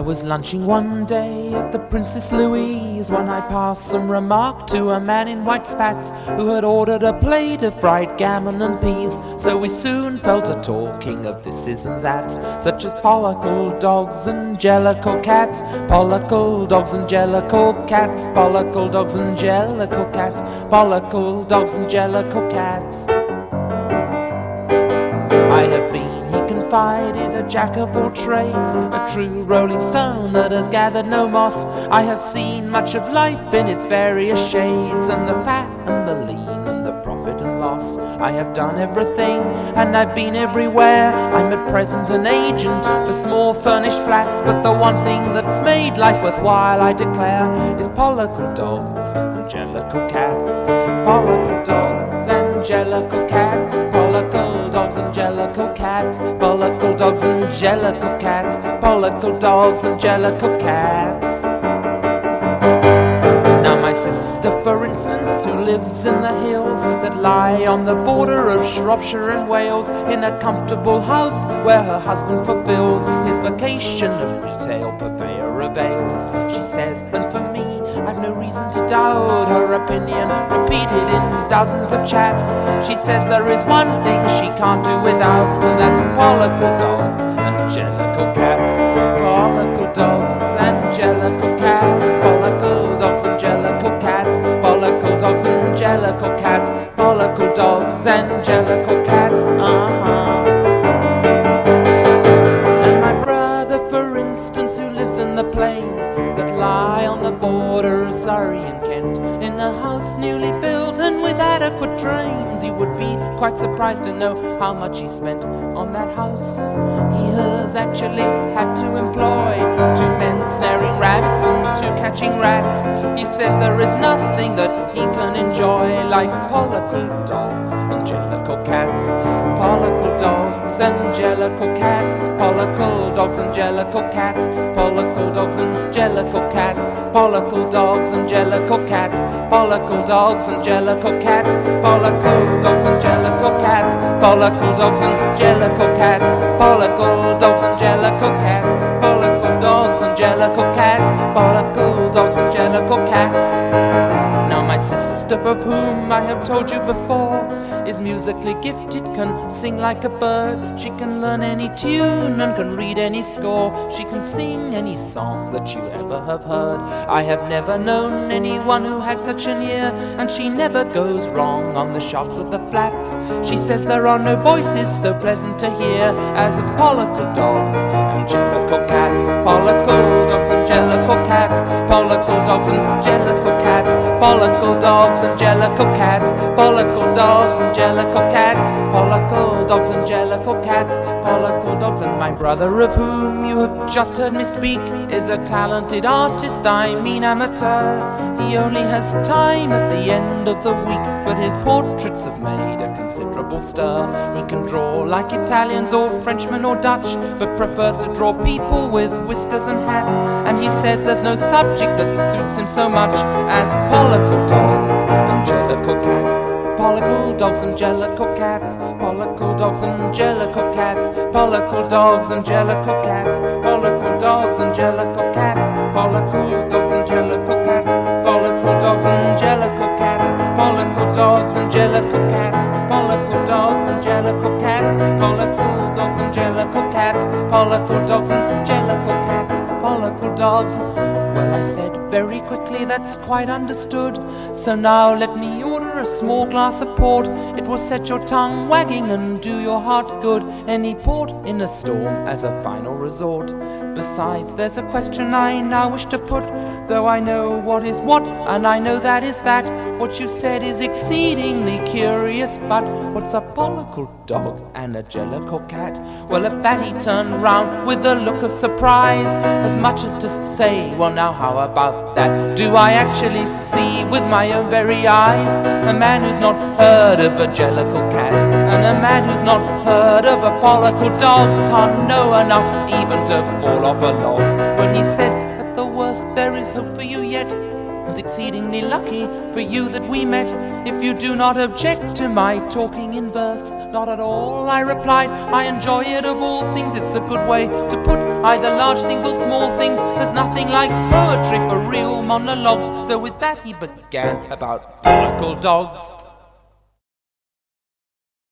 was lunching one day at the Princess Louise when I passed some remark to a man in white spats who had ordered a plate of fried gammon and peas. So we soon fell to talking of thises and that's, such as Pollicle dogs and Jellicle cats, Pollicle dogs and Jellicle cats, Pollicle dogs and Jellicle cats, Pollicle dogs and Jellicle cats. I have been, he confided, a jack of all trades, a true rolling stone that has gathered no moss. I have seen much of life in its various shades, and the fat and the lean and the profit and loss. I have done everything and I've been everywhere. I'm at present an agent for small furnished flats, but the one thing that's made life worthwhile, I declare, is Pollicle dogs and Jellicle cats, Pollicle dogs and Jellicle cats, Pollicle dogs and Jellicle cats, Pollicle dogs and Jellicle cats, Pollicle dogs and Jellicle cats. Now my sister, for instance, who lives in the hills that lie on the border of Shropshire and Wales, in a comfortable house where her husband fulfills his vocation of retail purveyor of ales, she says, and for me, I've no reason to doubt her opinion, repeated in dozens of chats. She says there is one thing she can't do without, and that's Pollicle dogs and Jellicle cats, Pollicle dogs and Jellicle cats, Pollicle dogs and Jellicle cats, Pollicle dogs and Jellicle cats, Pollicle dogs and Jellicle cats, And my brother, for instance, who lives in the plains that lie on the border of Surrey and Kent, in a house newly built and with adequate drains, you would be quite surprised to know how much he spent on that house. He has actually had to employ 2 men snaring rabbits and 2 catching rats. He says there is nothing that he can enjoy like Pollicle dogs and Jellicle cats, Pollicle dogs and Jellicle cats, Pollicle dogs and Jellicle cats, Pollicle dogs and Jellicle cats, Pollicle dogs and Jellicle cats, Pollicle dogs and Jellicle cats, Pollicle dogs and Jellicle cats, Pollicle dogs and Jellicle cats, Pollicle dogs and Jellicle cats, Pollicle dogs and Jellicle cats, Pollicle dogs and Jellicle cats. Now my sister, of whom I have told you before, is musically gifted, can sing like a bird. She can learn any tune and can read any score. She can sing any song that you ever have heard. I have never known anyone who had such an ear, and she never goes wrong on the sharps of the flats. She says there are no voices so pleasant to hear as the Pollicle dogs and Jellicle cats, Pollicle dogs and Jellicle cats, Pollicle dogs and Jellicle cats, Pollicle dogs and Jellicle cats, Pollicle dogs and Jellicle cats, Pollicle dogs and Jellicle cats, Pollicle dogs. And my brother, of whom you have just heard me speak, is a talented artist, I mean amateur. He only has time at the end of the week, but his portraits have made a considerable stir. He can draw like Italians or Frenchmen or Dutch, but prefers to draw people with whiskers and hats. And he says there's no subject that suits him so much as Pollicle dogs and Jellicle cats, Pollicle dogs and Jellicle cats, Pollicle dogs and Jellicle cats, Pollicle dogs and Jellicle cats, Pollicle dogs and Jellicle cats, Pollicle dogs and Jellicle cats, Pollicle dogs and Jellicle cats, Pollicle dogs and Jellicle cats, Pollicle dogs and Jellicle cats, Pollicle dogs and Jellicle cats, Pollicle dogs and Jellicle cats, Pollicle dogs. Well, I said very quickly, that's quite understood. So now let me order a small glass of port. It will set your tongue wagging and do your heart good. Any port in a storm as a final resort. Besides, there's a question I now wish to put, though I know what is what, and I know that is that. What you said is exceedingly curious, but what's a Pollicle dog and a Jellicle cat? Well, at that he turned round with a look of surprise, as much as to say, well now how about that? Do I actually see with my own very eyes a man who's not heard of a Jellicle cat, and a man who's not heard of a Pollicle dog can't know enough even to fall off a log? When he said, at the worst there is hope for you yet, It's exceedingly lucky for you that we met. If you do not object to my talking in verse. Not at all, I replied, I enjoy it of all things. It's a good way to put either large things or small things. There's nothing like poetry for real monologues. So with that he began about pollicle dogs.